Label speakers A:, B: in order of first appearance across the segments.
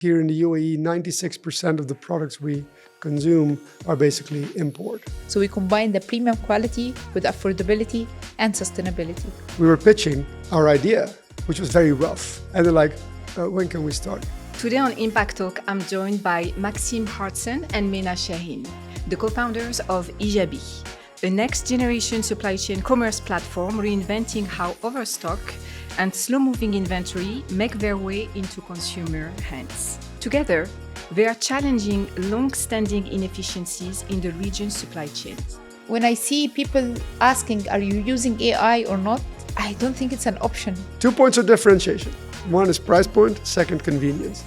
A: Here in the UAE, 96% of the products we consume are basically import.
B: So we combine the premium quality with affordability and sustainability.
A: We were pitching our idea, which was very rough. And they're like, when can we start?
C: Today on Impact Talk, I'm joined by Maxim, Harzen and MENA Shahin, the co-founders of Ejaby, a next-generation supply chain commerce platform reinventing how overstock and slow-moving inventory make their way into consumer hands. Together, they are challenging long-standing inefficiencies in the region's supply chains.
B: When I see people asking, are you using AI or not? I don't think it's an option.
A: 2 points of differentiation. One is price point, second, convenience.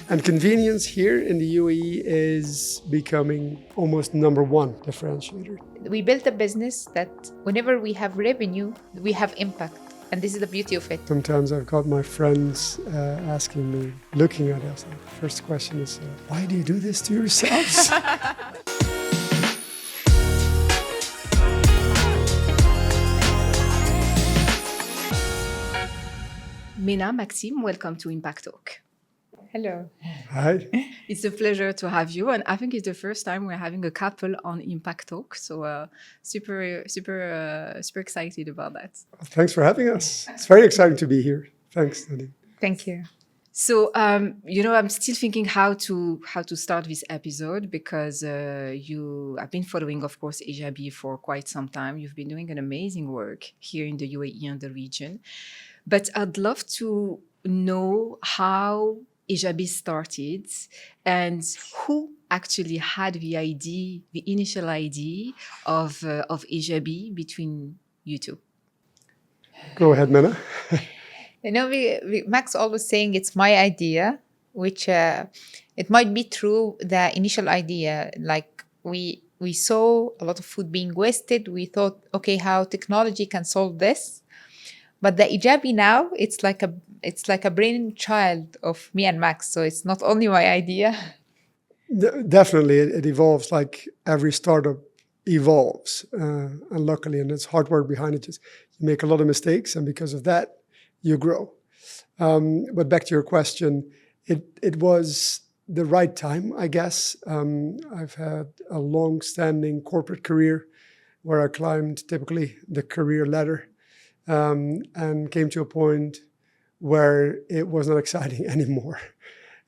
A: And convenience here in the UAE is becoming almost number one differentiator.
B: We built a business that whenever we have revenue, we have impact. And this is the beauty of it.
A: Sometimes I've got my friends asking me, looking at us, the first question is, why do you do this to yourselves?
C: MENA, Maxim, welcome to Impact Talk.
B: Hello.
A: Hi.
C: It's a pleasure to have you, and I think it's the first time we're having a couple on Impact Talk, so super excited about that.
A: Thanks for having us. It's very exciting to be here. Thanks, Nadine.
B: Thank you.
C: So, I'm still thinking how to start this episode because I've been following, of course, Ejaby for quite some time. You've been doing an amazing work here in the UAE and the region, but I'd love to know how Ejaby started and who actually had the idea, the initial idea of Ejaby between you two.
A: Go ahead, Menna.
B: You know, Max always saying it's my idea, which it might be true, the initial idea. Like we saw a lot of food being wasted. We thought, okay, how technology can solve this. But the Ejaby now, it's like a brainchild of me and Max. So it's not only my idea.
A: Definitely, it evolves like every startup evolves. And luckily, and there's hard work behind it. Just you make a lot of mistakes, and because of that, you grow. But back to your question, it was the right time, I guess. I've had a long-standing corporate career where I climbed typically the career ladder. And came to a point where it was not exciting anymore.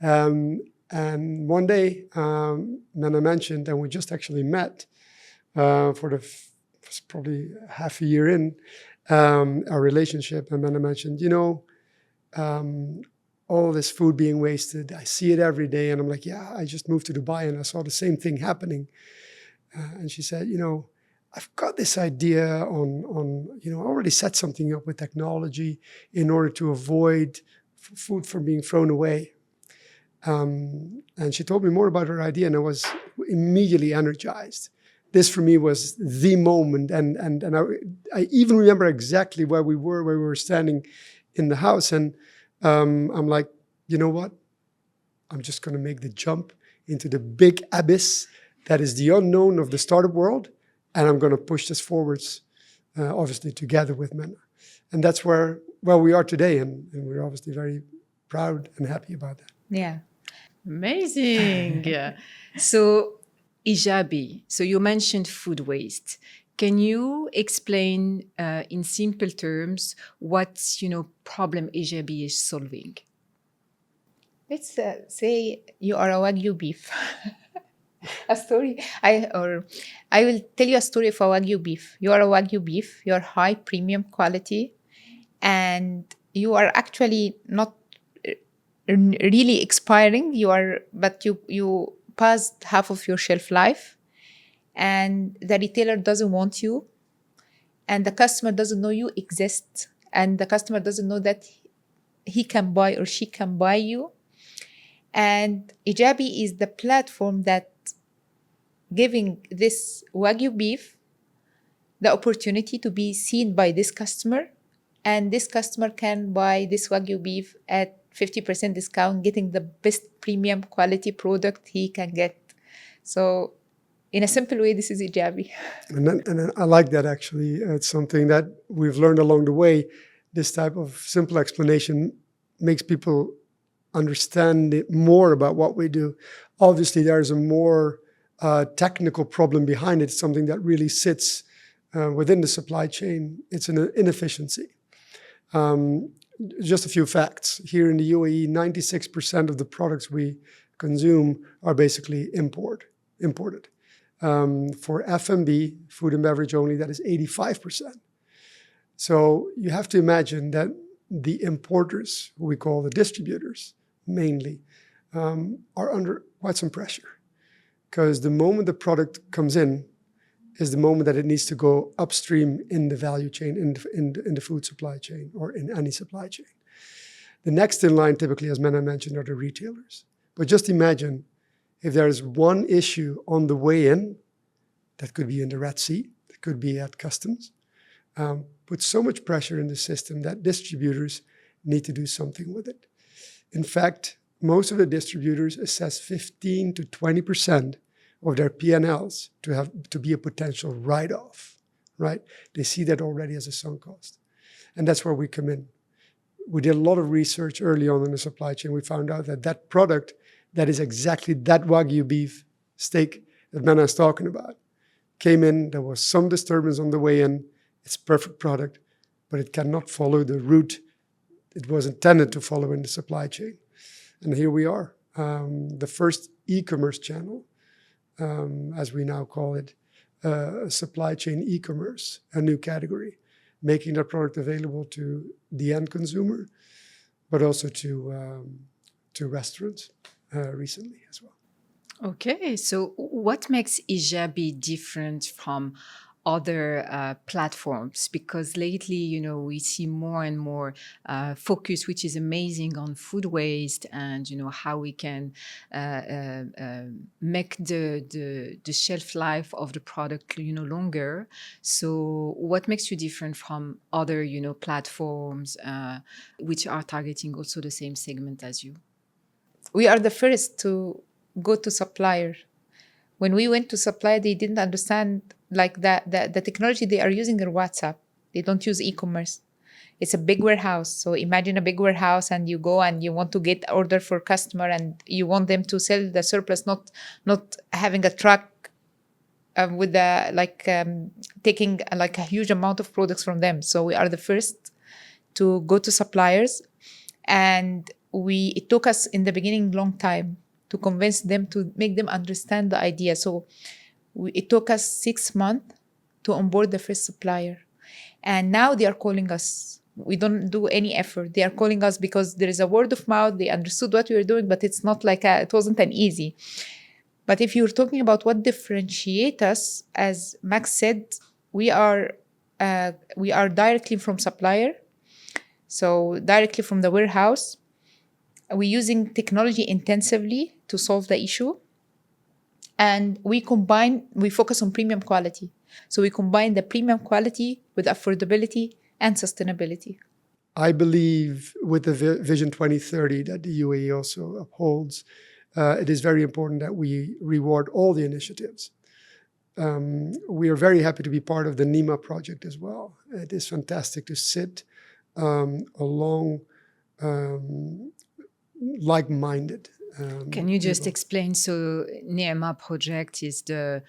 A: And one day, Menna mentioned, and we just actually met was probably half a year in our relationship, and Menna mentioned, all this food being wasted, I see it every day, and I'm like, yeah, I just moved to Dubai and I saw the same thing happening. And she said, I've got this idea on I already set something up with technology in order to avoid food from being thrown away. And she told me more about her idea, and I was immediately energized. This for me was the moment, and I even remember exactly where we were standing in the house, and I'm like, you know what? I'm just going to make the jump into the big abyss that is the unknown of the startup world. And I'm going to push this forwards, obviously, together with MENA. And that's where we are today. And we're obviously very proud and happy about that.
B: Yeah.
C: Amazing. Yeah. So, Ejaby, so you mentioned food waste. Can you explain in simple terms what, problem Ejaby is solving?
B: Let's say you are a Wagyu beef. A story. I will tell you a story of a Wagyu beef. You are a Wagyu beef. You are high premium quality, and you are actually not really expiring. But you passed half of your shelf life, and the retailer doesn't want you, and the customer doesn't know you exist, and the customer doesn't know that he can buy or she can buy you. And Ejaby is the platform that giving this Wagyu beef the opportunity to be seen by this customer, and this customer can buy this Wagyu beef at 50% discount, getting the best premium quality product he can get. So in a simple way, this is Ejaby.
A: And I like that, actually. It's something that we've learned along the way. This type of simple explanation makes people understand more about what we do. Obviously, there's a more technical problem behind it, something that really sits within the supply chain. It's an inefficiency. Just a few facts. Here in the UAE, 96% of the products we consume are basically imported. For F&B, food and beverage only, that is 85%. So you have to imagine that the importers, who we call the distributors mainly, are under quite some pressure. Because the moment the product comes in is the moment that it needs to go upstream in the value chain, in the food supply chain, or in any supply chain. The next in line, typically, as Menna mentioned, are the retailers. But just imagine if there is one issue on the way in, that could be in the Red Sea, that could be at customs, put so much pressure in the system that distributors need to do something with it. In fact, most of the distributors assess 15 to 20% of their P&Ls to be a potential write-off, right? They see that already as a sunk cost. And that's where we come in. We did a lot of research early on in the supply chain. We found out that that product that is exactly that Wagyu beef steak that Menna is talking about came in, there was some disturbance on the way in. It's a perfect product, but it cannot follow the route it was intended to follow in the supply chain. And here we are, the first e-commerce channel, as we now call it, supply chain e-commerce, a new category, making that product available to the end consumer, but also to restaurants recently as well.
C: Okay, so what makes Ejaby different from other platforms? Because lately, we see more and more focus, which is amazing, on food waste and how we can make the shelf life of the product longer. So, what makes you different from other platforms which are targeting also the same segment as you?
B: We are the first to go to supplier. When we went to supplier, they didn't understand the technology they are using in WhatsApp. They don't use e-commerce. It's a big warehouse. So imagine a big warehouse and you go and you want to get order for customer and you want them to sell the surplus, not having a truck with taking a huge amount of products from them. So we are the first to go to suppliers, and it took us in the beginning long time to convince them, to make them understand the idea. So it took us 6 months to onboard the first supplier. And now they are calling us. We don't do any effort. They are calling us because there is a word of mouth. They understood what we were doing, but it's not it wasn't an easy. But if you're talking about what differentiates us, as Max said, we are directly from supplier. So directly from the warehouse. We're using technology intensively to solve the issue. And we focus on premium quality. So we combine the premium quality with affordability and sustainability.
A: I believe with the Vision 2030 that the UAE also upholds, it is very important that we reward all the initiatives. We are very happy to be part of the NEMA project as well. It is fantastic to sit along like-minded.
C: Can you just
A: people.
C: explain? So NEMA project is the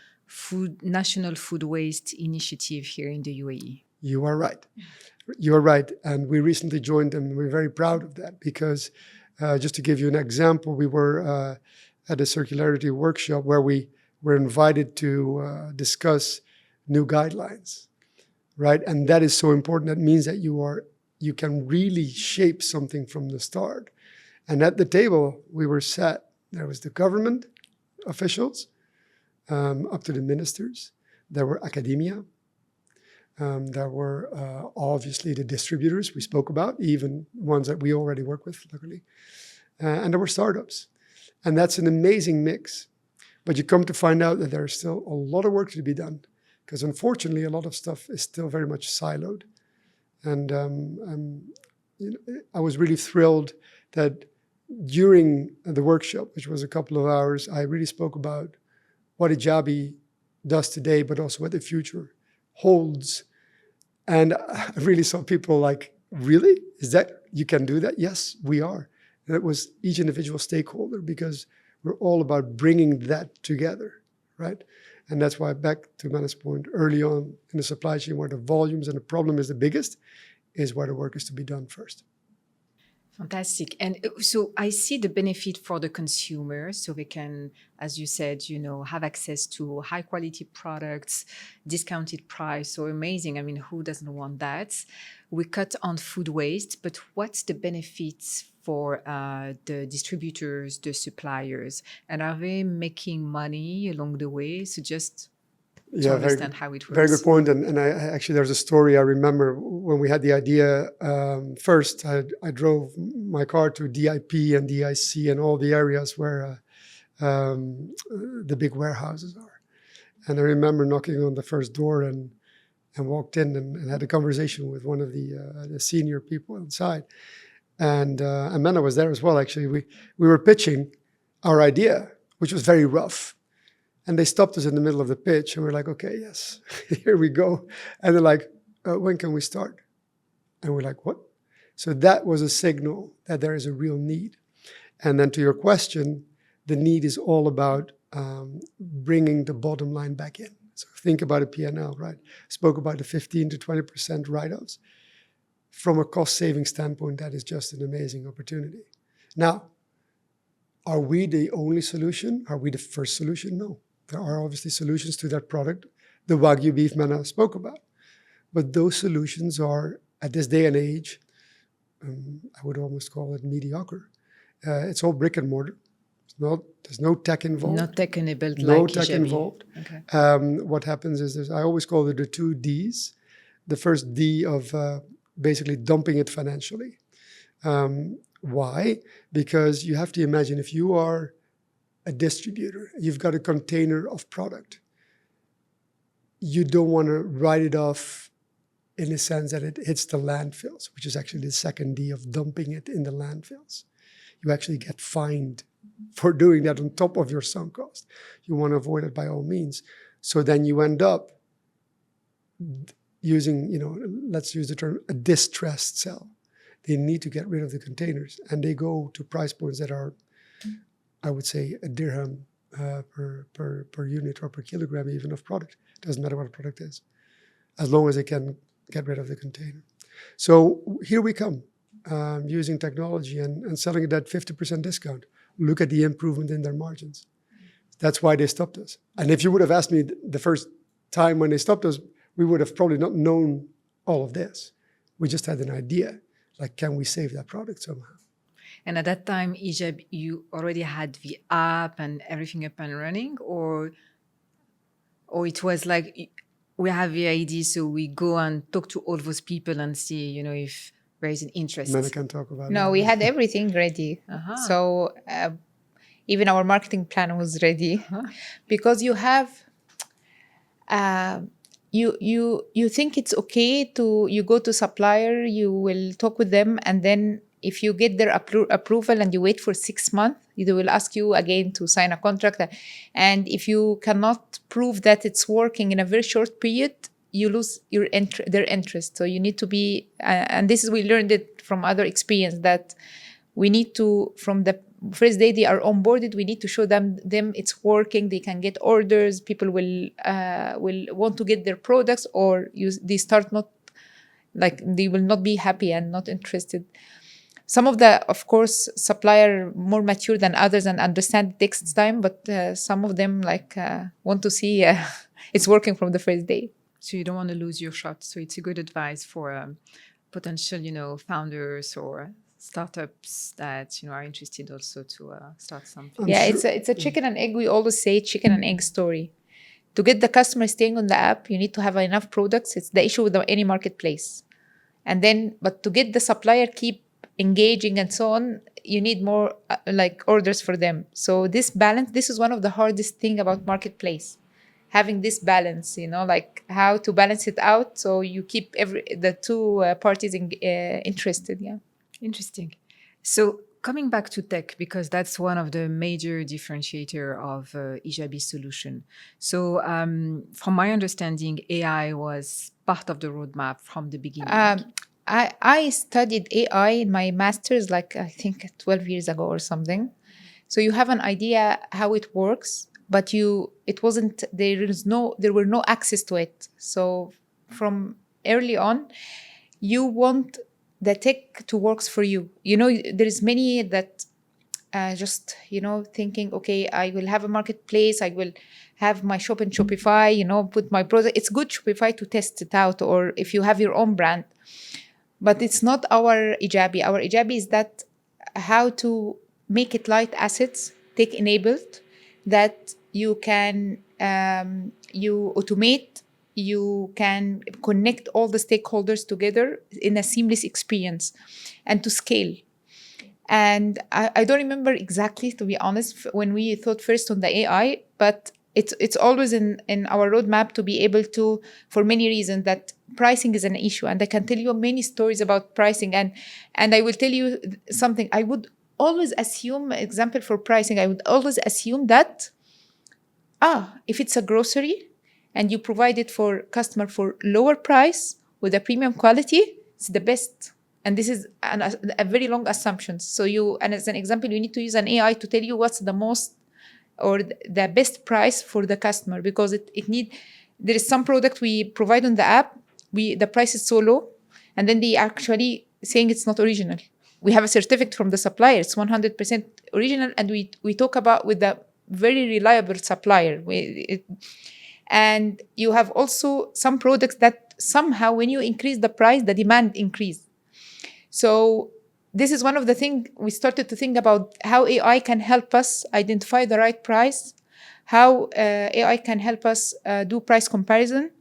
C: National Food Waste Initiative here in the UAE.
A: You are right. You are right. And we recently joined them. We're very proud of that because just to give you an example, we were at a circularity workshop where we were invited to discuss new guidelines, right? And that is so important. That means that you can really shape something from the start. And at the table, we were sat. There was the government officials, up to the ministers. There were academia. There were obviously the distributors we spoke about, even ones that we already work with, luckily. And there were startups. And that's an amazing mix. But you come to find out that there's still a lot of work to be done, because unfortunately, a lot of stuff is still very much siloed. And I was really thrilled that during the workshop, which was a couple of hours, I really spoke about what Ejaby does today, but also what the future holds. And I really saw people like, really? Is that, you can do that? Yes, we are. And it was each individual stakeholder, because we're all about bringing that together, right? And that's why, back to Menna's point, early on in the supply chain, where the volumes and the problem is the biggest, is where the work is to be done first.
C: Fantastic. And so I see the benefit for the consumer. So they can, as you said, have access to high quality products, discounted price. So amazing. I mean, who doesn't want that? We cut on food waste, but what's the benefits for the distributors, the suppliers? And are they making money along the way? So just to understand how it works.
A: Very good point. And I actually, there's a story I remember when we had the idea. First, I drove my car to DIP and DIC and all the areas where the big warehouses are. And I remember knocking on the first door and walked in and had a conversation with one of the senior people inside. And MENA was there as well, actually. We were pitching our idea, which was very rough. And they stopped us in the middle of the pitch, and we're like, okay, yes, here we go. And they're like, when can we start? And we're like, what? So that was a signal that there is a real need. And then to your question, the need is all about bringing the bottom line back in. So think about a P&L, right? Spoke about the 15 to 20% write-offs. From a cost-saving standpoint, that is just an amazing opportunity. Now, are we the only solution? Are we the first solution? No. There are obviously solutions to that product, the Wagyu beef MENA spoke about. But those solutions are, at this day and age, I would almost call it mediocre. It's all brick and mortar. There's no tech involved.
C: Not tech-enabled
A: no
C: like
A: tech
C: Ejaby.
A: Involved.
C: Okay.
A: What happens is, I always call it the 2 Ds. The first D of basically dumping it financially. Why? Because you have to imagine, if you are a distributor, you've got a container of product, you don't want to write it off in the sense that it hits the landfills, which is actually the second D of dumping it in the landfills. You actually get fined for doing that on top of your sunk cost. You want to avoid it by all means. So then you end up using, let's use the term, a distressed sell. They need to get rid of the containers, and they go to price points that are, I would say, a dirham per unit or per kilogram even of product. Doesn't matter what the product is, as long as they can get rid of the container. So here we come, using technology and selling it at 50% discount. Look at the improvement in their margins. That's why they stopped us. And if you would have asked me the first time when they stopped us, we would have probably not known all of this. We just had an idea, like, can we save that product somehow?
C: And at that time, Ejaby, you already had the app and everything up and running, or it was like, we have the idea, so we go and talk to all those people and see, if there is an interest.
A: MENA can talk about it.
B: No, we had everything ready.
C: Uh-huh.
B: So even our marketing plan was ready, because you have, you think it's okay you go to supplier, you will talk with them, and then if you get their approval and you wait for 6 months, they will ask you again to sign a contract. And if you cannot prove that it's working in a very short period, you lose their interest. So you need to be, and this is, we learned it from other experience, that we need to, from the first day they are onboarded, we need to show them it's working. They can get orders. People will want to get their products, or they start not, like, they will not be happy and not interested. Some of the, of course, supplier more mature than others and understand it takes time, but some of them want to see it's working from the first day.
C: So you don't want to lose your shot. So it's a good advice for potential, founders or startups that are interested also to start something.
B: Yeah, it's a chicken and egg. We always say chicken and egg story. To get the customer staying on the app, you need to have enough products. It's the issue with any marketplace. And then, but to get the supplier keep engaging and so on, you need more orders for them. So this balance, this is one of the hardest thing about marketplace, having this balance, how to balance it out so you keep the two parties interested. Yeah.
C: Interesting. So coming back to tech, because that's one of the major differentiator of Ejaby solution. So from my understanding, AI was part of the roadmap from the beginning.
B: I studied AI in my master's, like I think 12 years ago or something. So you have an idea how it works, but there were no access to it. So from early on, you want the tech to work for you. There is many that just thinking, okay, I will have a marketplace, I will have my shop in Shopify, put my product. It's good Shopify to test it out, or if you have your own brand, but it's not our Ejaby. Our Ejaby is that how to make it light assets, tech enabled, that you can you automate, you can connect all the stakeholders together in a seamless experience, and to scale. And I don't remember exactly, to be honest, when we thought first on the AI, but it's always in our roadmap to be able to, for many reasons, that pricing is an issue. And I can tell you many stories about pricing. And I will tell you something. I would always assume, example for pricing, I would always assume that, if it's a grocery and you provide it for customer for lower price with a premium quality, it's the best. And this is a very long assumption. So and as an example, you need to use an AI to tell you what's the most or the best price for the customer, because there is some product we provide on the app, the price is so low, and then they actually saying it's not original. We have a certificate from the supplier, it's 100% original, and we talk about with the very reliable supplier. And you have also some products that somehow when you increase the price, the demand increase. So this is one of the things we started to think about, how AI can help us identify the right price, how AI can help us do price comparison,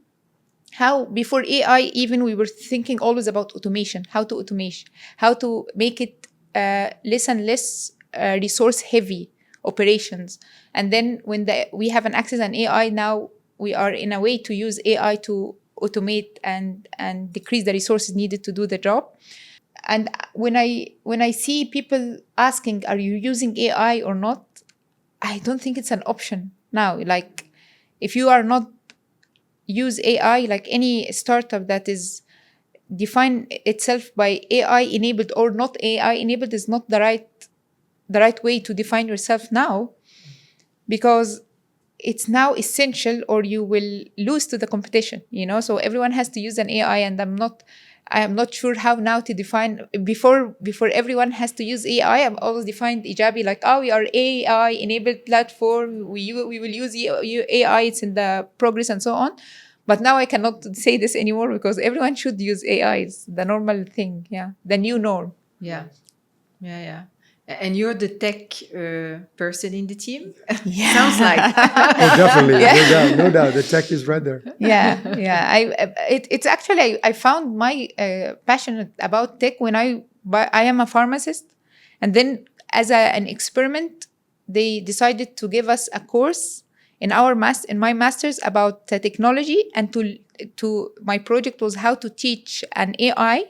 B: how before AI even we were thinking always about automation, how to make it less and less resource heavy operations. And then when we have an access on AI, now we are in a way to use AI to automate and decrease the resources needed to do the job. And when I see people asking, are you using AI or not? I don't think it's an option now. Like, if you are not use AI, like any startup that is define itself by AI enabled or not AI enabled, is not the right way to define yourself now, because it's now essential or you will lose to the competition, So everyone has to use an AI, and I am not sure how now to define. Before everyone has to use AI, I've always defined Ejaby like, we are AI enabled platform. We will use AI. It's in the progress and so on. But now I cannot say this anymore, because everyone should use AI. It's the normal thing. Yeah, the new norm.
C: Yeah. And you're the tech person in the team?
B: Yeah.
C: Sounds like.
A: Oh, definitely. No doubt. The tech is right there.
B: Yeah. It's actually, I found my passion about tech when I am a pharmacist. And then as an experiment, they decided to give us a course in my master's about technology. And to my project was how to teach an AI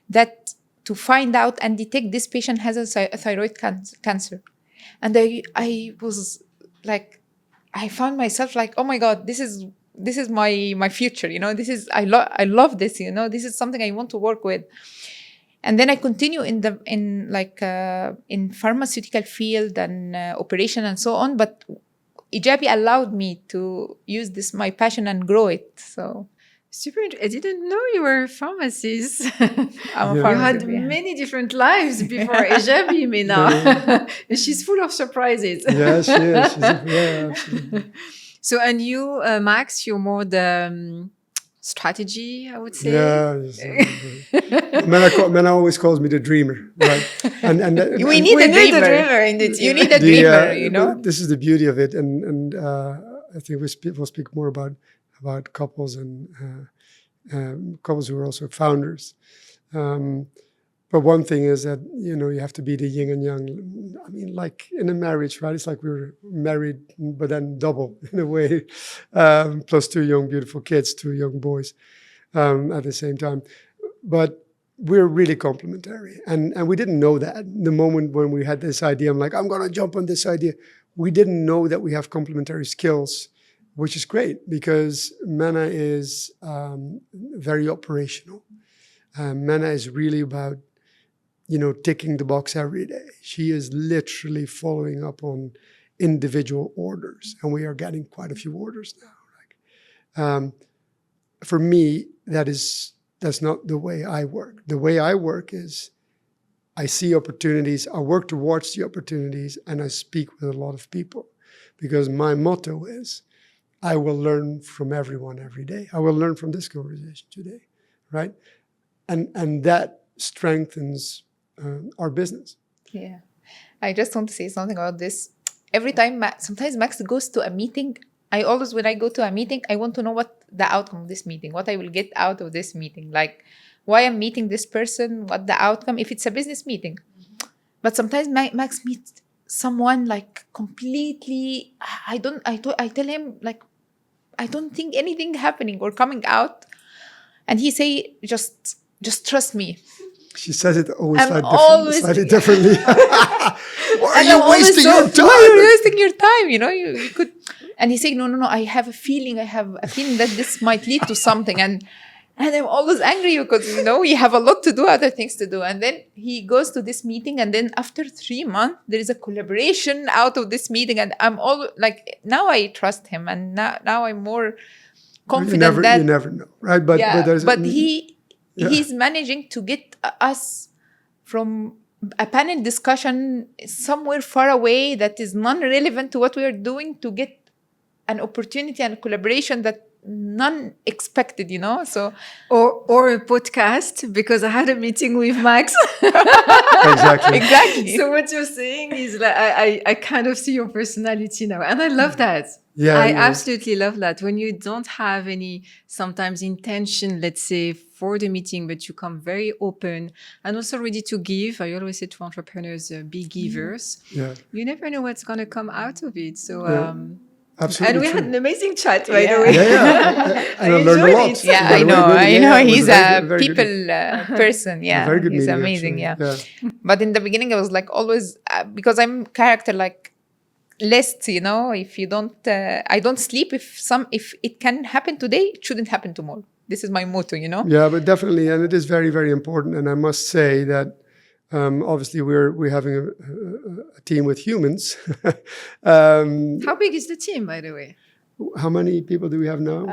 B: that to find out and detect this patient has a thyroid cancer. And I was like, I found myself like, oh my God, this is my future, this is, I love this, this is something I want to work with. And then I continue in pharmaceutical field and operation and so on. But Ejaby allowed me to use this, my passion, and grow it. So
C: super interesting. I didn't know you were a pharmacist.
B: I'm a
C: You
B: pharmacist,
C: had
B: yeah.
C: many different lives before Ejaby, MENA. And she's full of surprises.
A: Yeah, she is. Absolutely.
C: So, and you, Max, you're more the strategy, I would say.
A: Yeah. Menna always calls me the dreamer, right? And
B: We need a dreamer
C: in the team.
B: You need a dreamer,
A: This is the beauty of it, and I think we'll speak more about couples and couples who are also founders. But one thing is that, you have to be the yin and yang. I mean, like in a marriage, right? It's like we were married, but then double in a way, plus 2 young, beautiful kids, 2 young boys at the same time. But we're really complementary. And we didn't know that. The moment when we had this idea, I'm like, I'm going to jump on this idea. We didn't know that we have complementary skills, which is great, because MENA is very operational. MENA is really about, ticking the box every day. She is literally following up on individual orders, and we are getting quite a few orders now. For me, that's not the way I work. The way I work is I see opportunities, I work towards the opportunities, and I speak with a lot of people, because my motto is, I will learn from everyone every day. I will learn from this conversation today, right? And that strengthens our business.
B: Yeah. I just want to say something about this. Every time, sometimes Max goes to a meeting, when I go to a meeting, I want to know what the outcome of this meeting, what I will get out of this meeting, like why I'm meeting this person, what the outcome, if it's a business meeting. But sometimes Max meets someone like completely, I tell him like, I don't think anything happening or coming out. And he say, just trust me.
A: She says it always slightly
B: Yeah.
A: differently. Why are
B: And
A: you wasting your time?
B: Why are you wasting your time? You could. And he said, no, I have a feeling that this might lead to something. And I'm always angry because, we have a lot to do, other things to do. And then he goes to this meeting. And then after 3 months, there is a collaboration out of this meeting. And I'm all like, now I trust him. And now I'm more confident
A: you never know, right? But
B: he's managing to get us from a panel discussion somewhere far away that is non-relevant to what we are doing, to get an opportunity and collaboration that none expected, so
C: or a podcast, because I had a meeting with Max.
A: Exactly.
C: So what you're saying is like I kind of see your personality now, and I love that.
A: Yeah,
C: I absolutely love that. When you don't have any sometimes intention, let's say, for the meeting, but you come very open and also ready to give. I always say to entrepreneurs, be givers.
A: Yeah.
C: You never know what's going to come out of it. So
A: Absolutely.
C: and we had an amazing chat, by the
B: Yeah.
C: way.
A: Yeah. And I learned a lot.
B: Yeah,
A: By
B: I
A: the way,
B: know.
A: it was
B: He's
A: very
B: a
A: very
B: people
A: good.
B: person. Yeah,
A: Very good
B: he's
A: meeting,
B: amazing.
A: actually.
B: Yeah. But in the beginning, I was like always because I'm character like list. If you don't, I don't sleep. If it can happen today, it shouldn't happen tomorrow. This is my motto.
A: Yeah, but definitely, and it is very, very important. And I must say that obviously we're having a team with humans.
C: How big is the team, by the way?
A: How many people do we have now?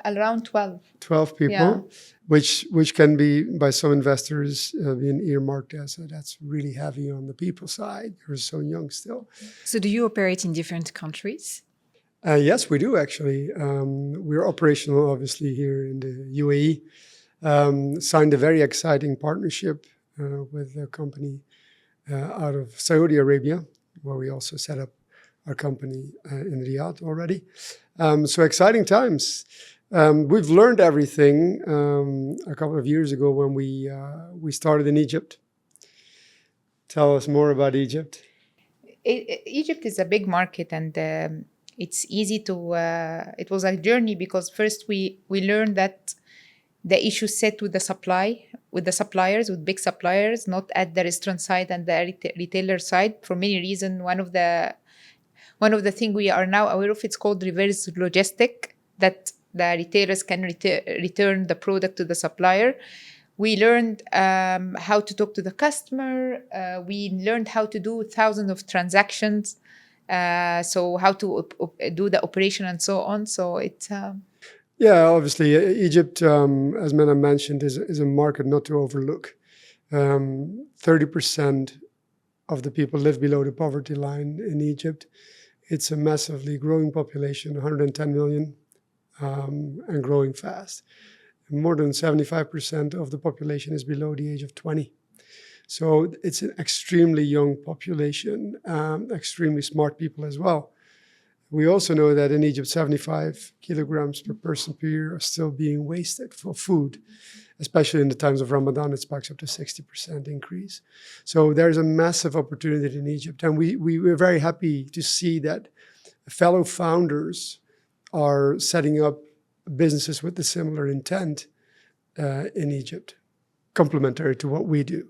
B: Around 12.
A: 12 people,
B: Yeah.
A: which can be by some investors being earmarked as that's really heavy on the people side. You're so young still.
C: So do you operate in different countries?
A: Yes, we do actually. We're operational, obviously, here in the UAE. Signed a very exciting partnership with a company out of Saudi Arabia, where we also set up our company in Riyadh already. So exciting times. We've learned everything a couple of years ago when we started in Egypt. Tell us more about Egypt.
B: Egypt is a big market, and it's easy to. It was a journey because first we learned that the issue set with the suppliers, with big suppliers, not at the restaurant side and the retailer side, for many reasons. One of the things we are now aware of, it's called reverse logistic, that the retailers can return the product to the supplier. We learned how to talk to the customer. We learned how to do thousands of transactions. So how to do the operation and so on. So it's...
A: Yeah, obviously, Egypt, as Menna mentioned, is a market not to overlook. 30% of the people live below the poverty line in Egypt. It's a massively growing population, 110 million, and growing fast. More than 75% of the population is below the age of 20. So it's an extremely young population, extremely smart people as well. We also know that in Egypt, 75 kilograms per person per year are still being wasted for food, especially in the times of Ramadan. It spikes up to 60% increase. So there's a massive opportunity in Egypt. And we're very happy to see that fellow founders are setting up businesses with a similar intent in Egypt, complementary to what we do.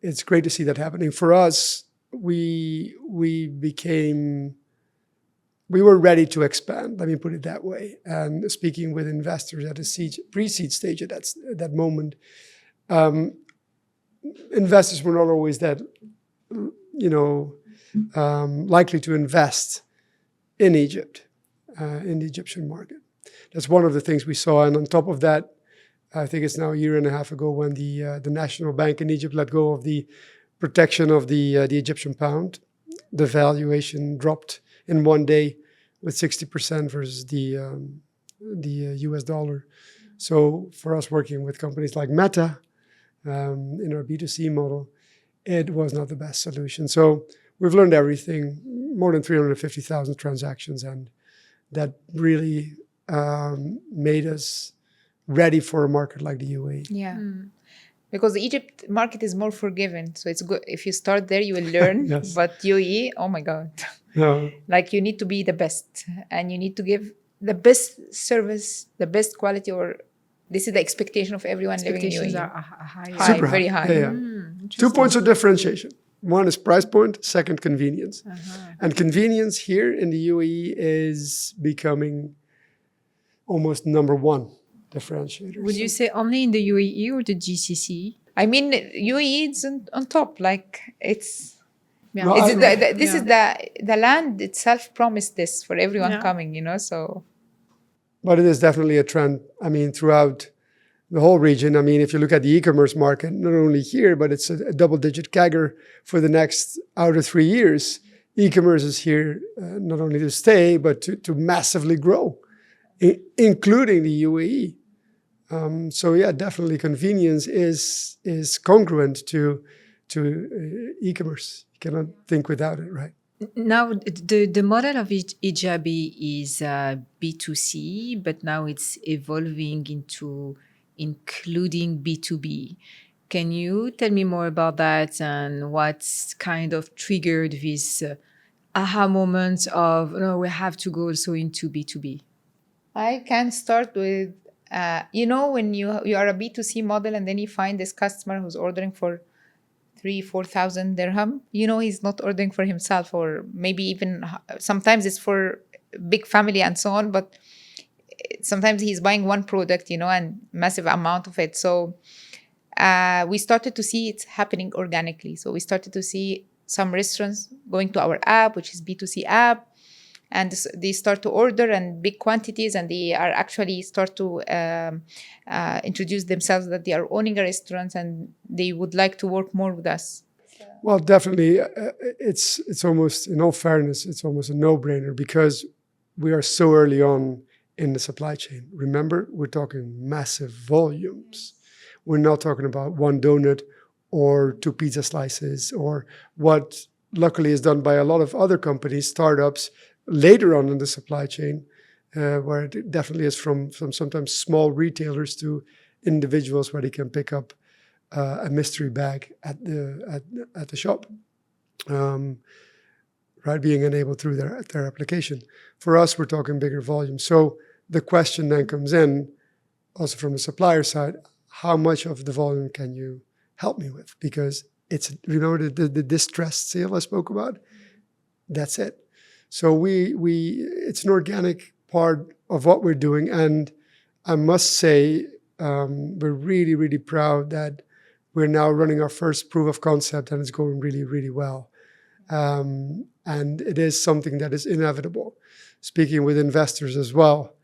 A: It's great to see that happening. For us, we were ready to expand, let me put it that way. And speaking with investors at a pre-seed stage at that moment, investors were not always that, likely to invest in Egypt, in the Egyptian market. That's one of the things we saw. And on top of that, I think it's now a year and a half ago when the National Bank in Egypt let go of the protection of the Egyptian pound. The valuation dropped in one day with 60% versus the US dollar. So for us working with companies like Meta in our B2C model, it was not the best solution. So we've learned everything, more than 350,000 transactions, and that really made us ready for a market like the UAE.
B: Yeah. Because the Egypt market is more forgiving. So it's good. If you start there, you will learn.
A: Yes.
B: But UAE, oh my God.
A: No.
B: Like you need to be the best and you need to give the best service, the best quality, or this is the expectation of everyone living in
C: Expectations
B: UAE.
C: are high.
B: High,
A: Super
B: very
A: high.
B: high.
A: Yeah, yeah. 2 points of differentiation. One is price point, second convenience. And convenience here in the UAE is becoming almost number one differentiator.
C: Would you say only in the UAE or the GCC?
B: I mean, UAE is on top. Like it's,
C: Yeah.
A: No,
B: this is the land itself promised this for everyone
C: Yeah.
B: coming, so.
A: But it is definitely a trend, throughout the whole region. If you look at the e-commerce market, not only here, but it's a double-digit CAGR for the next out of 3 years. E-commerce is here not only to stay, but to massively grow, including the UAE. So yeah, definitely convenience is congruent to e-commerce. You cannot think without it, right?
C: Now, the model of Ejaby is B2C, but now it's evolving into including B2B. Can you tell me more about that and what's kind of triggered this aha moment of, no, we have to go also into B2B?
B: I can start with, when you are a B2C model and then you find this customer who's ordering for 3,000-4,000 dirham, he's not ordering for himself, or maybe even sometimes it's for big family and so on, but sometimes he's buying one product, and massive amount of it. So we started to see it's happening organically. So we started to see some restaurants going to our app, which is B2C app, and they start to order in big quantities, and they are actually start to introduce themselves that they are owning a restaurant and they would like to work more with us.
A: Well, definitely, it's almost, in all fairness, it's almost a no-brainer because we are so early on in the supply chain. Remember, we're talking massive volumes. We're not talking about one donut or 2 pizza slices, or what luckily is done by a lot of other companies, startups, later on in the supply chain, where it definitely is from sometimes small retailers to individuals where they can pick up a mystery bag at the shop, right? Being enabled through their application. For us, we're talking bigger volume. So the question then comes in, also from the supplier side, how much of the volume can you help me with? Because remember the distressed sale I spoke about? That's it. So it's an organic part of what we're doing. And I must say, we're really, really proud that we're now running our first proof of concept and it's going really, really well. And it is something that is inevitable. Speaking with investors as well,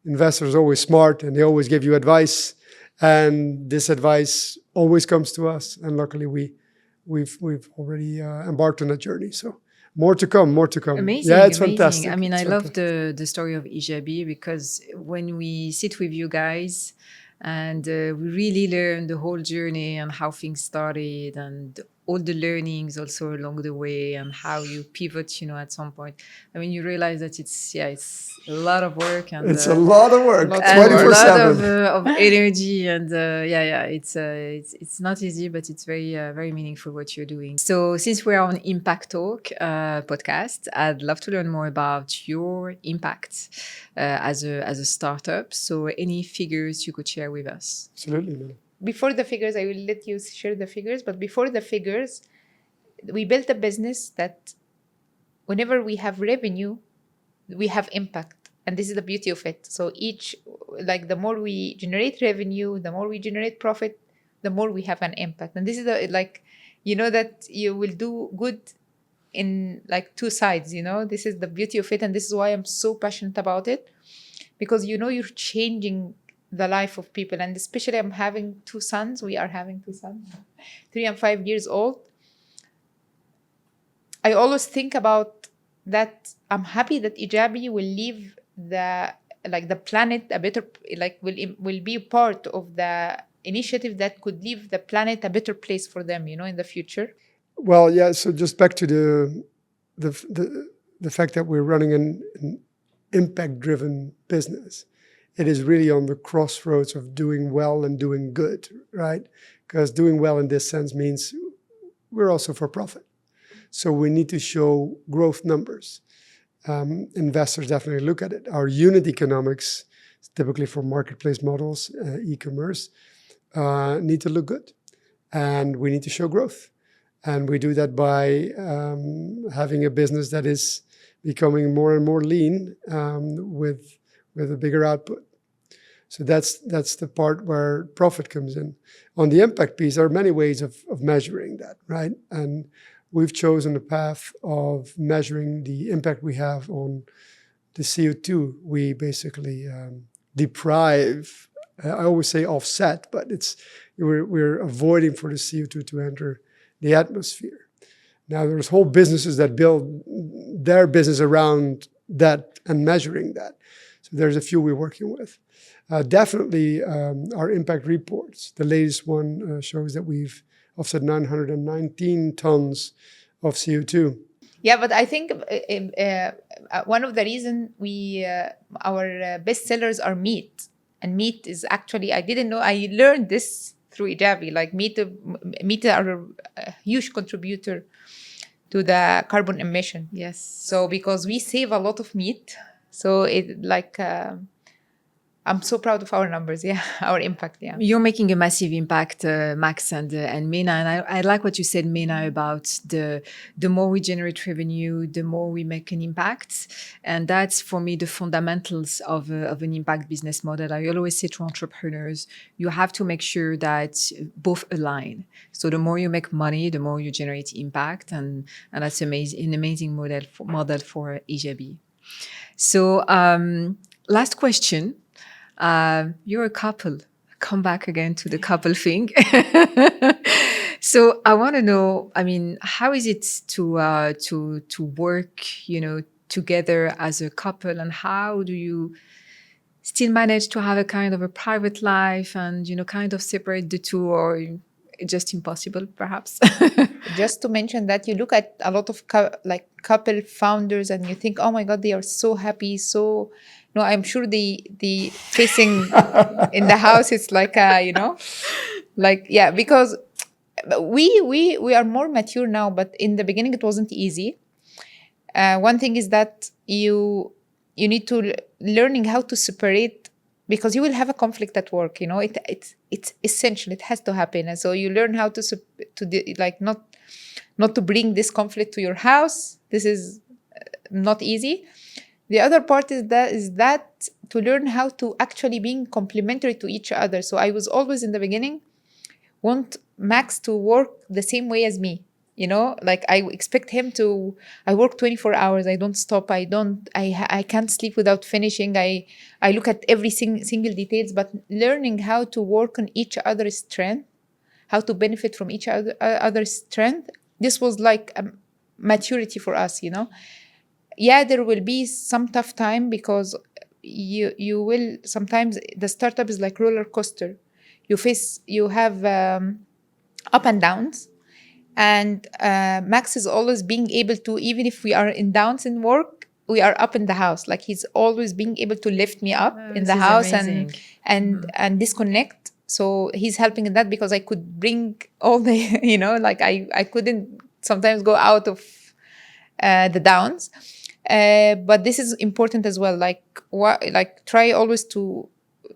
A: investors are always smart and they always give you advice. And this advice always comes to us. And luckily we've already embarked on that journey. So more to come.
C: Amazing.
A: Yeah, it's
C: amazing.
A: fantastic.
C: I love the story of Ejaby because when we sit with you guys and we really learn the whole journey and how things started and all the learnings also along the way and how you pivot, at some point. You realize that it's a lot of work and
A: it's a lot of work,
C: and
A: 24/7.
C: a lot of energy and it's not easy, but it's very very meaningful what you're doing. So since we're on Impact Talk podcast, I'd love to learn more about your impact as a startup. So any figures you could share with us?
A: Absolutely.
B: Before the figures, I will let you share the figures, but before the figures, we built a business that whenever we have revenue, we have impact. And this is the beauty of it. So the more we generate revenue, the more we generate profit, the more we have an impact. And this is like, that you will do good in like two sides, this is the beauty of it. And this is why I'm so passionate about it, because you're changing the life of people. And especially I'm having two sons. We are having two sons, 3 and 5 years old. I always think about that. I'm happy that Ejaby will leave the planet a better, will be part of the initiative that could leave the planet a better place for them, in the future.
A: Well, yeah. So just back to the fact that we're running an impact-driven business. It is really on the crossroads of doing well and doing good, right? Because doing well in this sense means we're also for profit. So we need to show growth numbers. Investors definitely look at it. Our unit economics, typically for marketplace models, e-commerce, need to look good. And we need to show growth. And we do that by having a business that is becoming more and more lean with a bigger output. So that's the part where profit comes in. On the impact piece, there are many ways of measuring that, right? And we've chosen a path of measuring the impact we have on the CO2. We basically deprive, I always say offset, but we're avoiding for the CO2 to enter the atmosphere. Now, there's whole businesses that build their business around that and measuring that. So there's a few we're working with. Definitely our impact reports. The latest one shows that we've offset 919 tons of CO2.
B: Yeah, but I think one of the reasons our best sellers are meat. And meat is actually, I didn't know, I learned this through Ejaby. Like meat are a huge contributor to the carbon emission.
C: Yes.
B: So because we save a lot of meat, so I'm so proud of our numbers, our impact,
C: You're making a massive impact, Max and MENA. And I like what you said, MENA, about the more we generate revenue, the more we make an impact. And that's, for me, the fundamentals of an impact business model. I always say to entrepreneurs, you have to make sure that both align. So the more you make money, the more you generate impact. And that's an amazing model for Ejaby. So last question. You're a couple. Come back again to the couple thing. So I want to know, how is it to work, together as a couple, and how do you still manage to have a kind of a private life and, kind of separate the two, or just impossible, perhaps?
B: Just to mention that you look at a lot of couple founders and you think, oh my God, they are so happy, so... No, I'm sure the facing in the house, it's because we are more mature now, but in the beginning it wasn't easy. One thing is that you need to learning how to separate, because you will have a conflict at work. It's essential. It has to happen, and so you learn how to not to bring this conflict to your house. This is not easy. The other part is that to learn how to actually being complementary to each other. So I was always in the beginning want Max to work the same way as me. I expect him to. I work 24 hours. I don't stop. I can't sleep without finishing. I look at every single details. But learning how to work on each other's strength, how to benefit from each other's strength. This was like a maturity for us. Yeah, there will be some tough time, because you will sometimes, the startup is like roller coaster. You have up and downs, and Max is always being able to, even if we are in downs in work, we are up in the house. Like he's always being able to lift me up in the house and disconnect. So he's helping in that, because I could bring all the I couldn't sometimes go out of the downs. But this is important as well. Try always to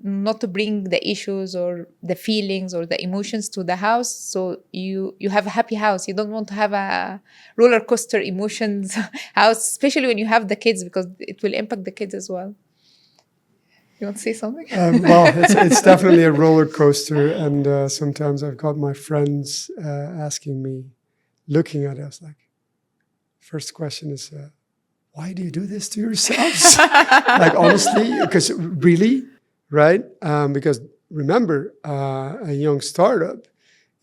B: not to bring the issues or the feelings or the emotions to the house. So you have a happy house. You don't want to have a roller coaster emotions house, especially when you have the kids, because it will impact the kids as well. You want to say something?
A: Well, it's definitely a roller coaster, and sometimes I've got my friends asking me, looking at us like, first question is, why do you do this to yourselves? Like, honestly, because really, right? Because remember, a young startup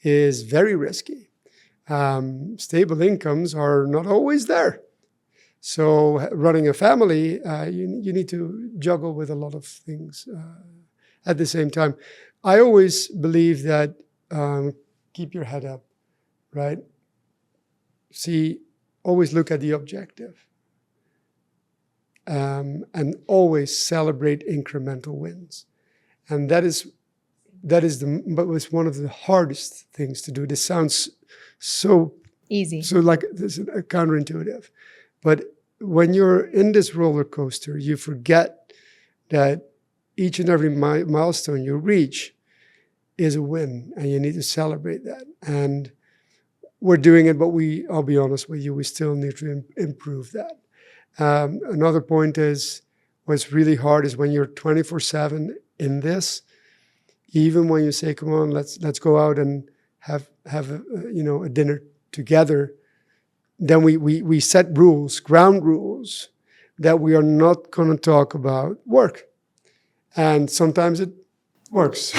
A: is very risky. Stable incomes are not always there. So running a family, you need to juggle with a lot of things at the same time. I always believe that keep your head up, right? Always look at the objective. And always celebrate incremental wins. And that is but was one of the hardest things to do. This sounds so
B: Easy.
A: So like this is counterintuitive. But when you're in this roller coaster, you forget that each and every milestone you reach is a win, and you need to celebrate that. And we're doing it, but I'll be honest with you, we still need to improve that. Another point is, what's really hard is when you're 24/7 in this, even when you say, come on, let's go out and have a dinner together, then we set rules, ground rules, that we are not going to talk about work. And sometimes it works.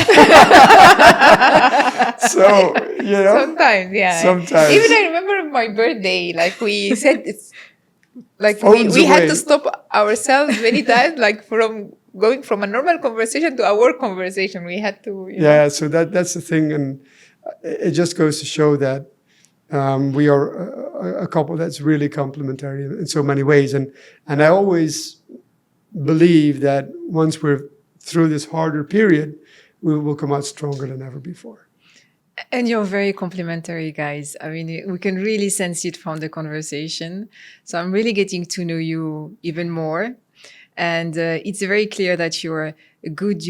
A: So,
B: Sometimes, yeah.
A: Sometimes.
B: Even I remember my birthday, like we said, it's like
A: Phones
B: we had
A: away.
B: to stop ourselves many times, like from going from a normal conversation to a work conversation. We had to,
A: Yeah, so that's the thing. And it just goes to show that we are a couple that's really complementary in so many ways. And I always believe that once we're through this harder period, we will come out stronger than ever before.
C: And you're very complimentary, guys. I mean, we can really sense it from the conversation. So I'm really getting to know you even more. And it's very clear that you're a good,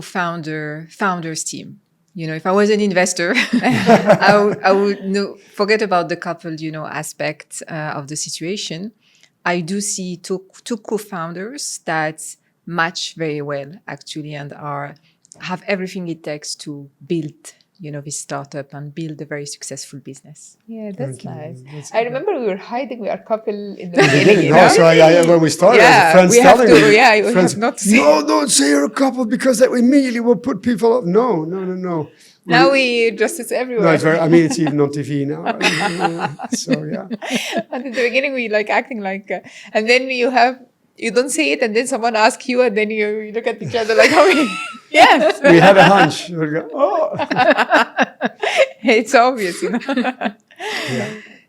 C: founders team. If I was an investor, I would forget about the couple, aspect of the situation. I do see two co-founders that match very well, actually, and have everything it takes to build, this startup and build a very successful business.
B: Yeah, that's nice.
A: That's
B: I remember we were hiding. We are a couple in the beginning.
A: No, so when we started, friends telling me,
B: we
A: friends,
B: have not to say.
A: no, don't say you're a couple because that immediately will put people up. No.
B: Now it's everywhere.
A: No, it's even on TV now. So yeah.
B: And in the beginning, we like acting like, and then you don't say it, and then someone asks you, and then you look at each other like, yes.
A: We had a hunch. We go, oh.
B: It's obvious,
A: Yeah.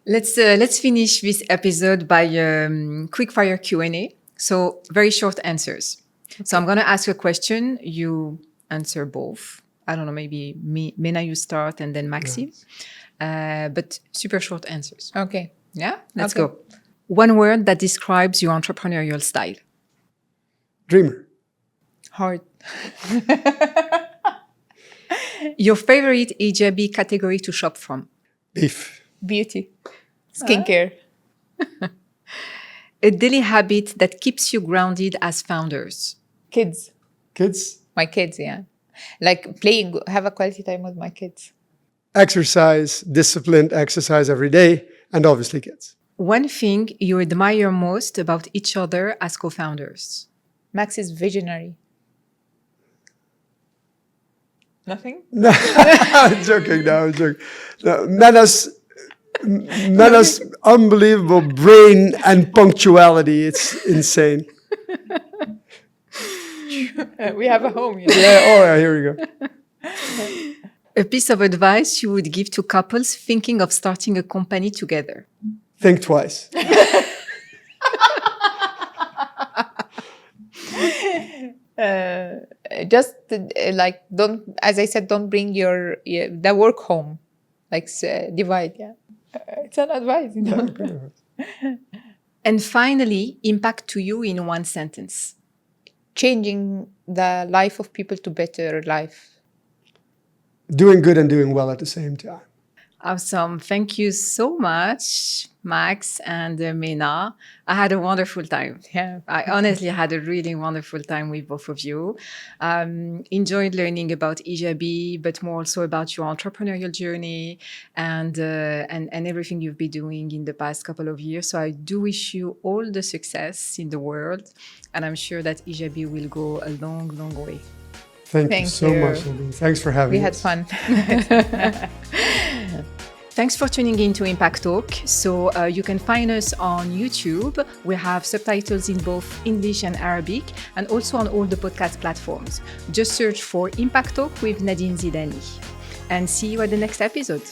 C: Let's finish this episode by quickfire Q&A. So very short answers. Okay. So I'm going to ask a question. You answer both. I don't know, maybe MENA you start and then Maxim. Yes. But super short answers.
B: Okay.
C: Yeah? Let's go. One word that describes your entrepreneurial style.
A: Dreamer.
B: Hard.
C: Your favorite Ejaby category to shop from?
A: Beef.
B: Beauty. Skincare.
C: A daily habit that keeps you grounded as founders?
B: Kids.
A: My
B: kids, yeah. Like have a quality time with my kids.
A: Exercise, disciplined exercise every day, and obviously kids.
C: One thing you admire most about each other as co-founders?
B: Max is visionary. Nothing?
A: No, I'm joking. No, MENA's unbelievable brain and punctuality. It's insane.
B: We have a home.
A: Yeah, here we go.
C: A piece of advice you would give to couples thinking of starting a company together?
A: Think twice.
B: Just don't, as I said, don't bring the work home. Divide. Yeah, it's an advice.
C: And finally, impact to you in one sentence.
B: Changing the life of people to better life.
A: Doing good and doing well at the same time.
C: Awesome. Thank you so much, Max and MENA. I had a wonderful time.
B: Yeah.
C: I honestly had a really wonderful time with both of you. Enjoyed learning about Ejaby, but more also about your entrepreneurial journey and everything you've been doing in the past couple of years. So I do wish you all the success in the world, and I'm sure that Ejaby will go a long, long way.
A: Thank you
B: Thank
A: so
B: you.
A: much, Nadine. Thanks for having
B: We had
A: us.
B: fun.
C: Thanks for tuning in to Impact Talk. So you can find us on YouTube. We have subtitles in both English and Arabic, and also on all the podcast platforms. Just search for Impact Talk with Nadine Zidani. And see you at the next episode.